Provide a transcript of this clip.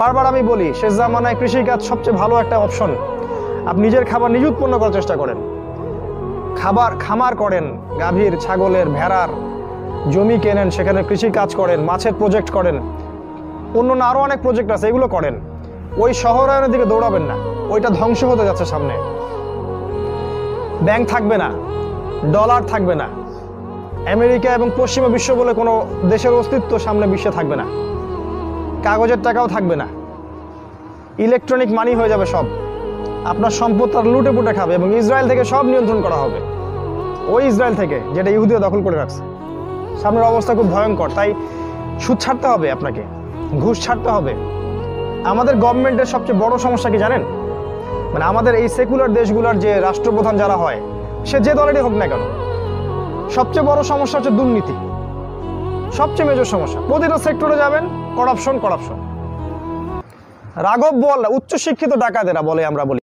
বারবার আমি বলি, শেষ জামানায় কৃষিকাজ সবচেয়ে ভালো একটা অপশন। আপনি নিজের খাবার নিজে উৎপন্ন করার চেষ্টা করেন, খামার করেন, গাভীর, ছাগলের, ভেড়ার জমি কেনেন, সেখানে কৃষি কাজ করেন, মাছের প্রজেক্ট করেন, অন্য আরও অনেক প্রজেক্ট আছে, এগুলো করেন। ওই শহরায়নের দিকে দৌড়াবেন না, ওইটা ধ্বংস হতে যাচ্ছে সামনে। ব্যাংক থাকবে না, ডলার থাকবে না, আমেরিকা এবং পশ্চিমা বিশ্ব বলে কোনো দেশের অস্তিত্ব সামনে বিশ্বে থাকবে না, কাগজের টাকাও থাকবে না, ইলেকট্রনিক মানি হয়ে যাবে সব। আপনার সম্পদ তার লুটে পুটে খাবে এবং ইসরায়েল থেকে সব নিয়ন্ত্রণ করা হবে, ওই ইসরায়েল থেকে যেটা ইহুদিরা দখল করে রাখছে। সামনের অবস্থা খুব ভয়ঙ্কর। তাই সুদ ছাড়তে হবে, আপনাকে ঘুষ ছাড়তে হবে। আমাদের গভর্নমেন্টের সবচেয়ে বড় সমস্যা কি জানেন? মানে আমাদের এই সেকুলার দেশগুলোর যে রাষ্ট্রপ্রধান যারা হয়, সে যে দলেরই হোক না কেন, সবচেয়ে বড় সমস্যা হচ্ছে দুর্নীতি। সবচেয়ে মেজর সমস্যা। প্রতিটা সেক্টরে যাবেন, করাপশন। রাঘব বল উচ্চ শিক্ষিত ডাকাতেরা বলে, আমরা বলি।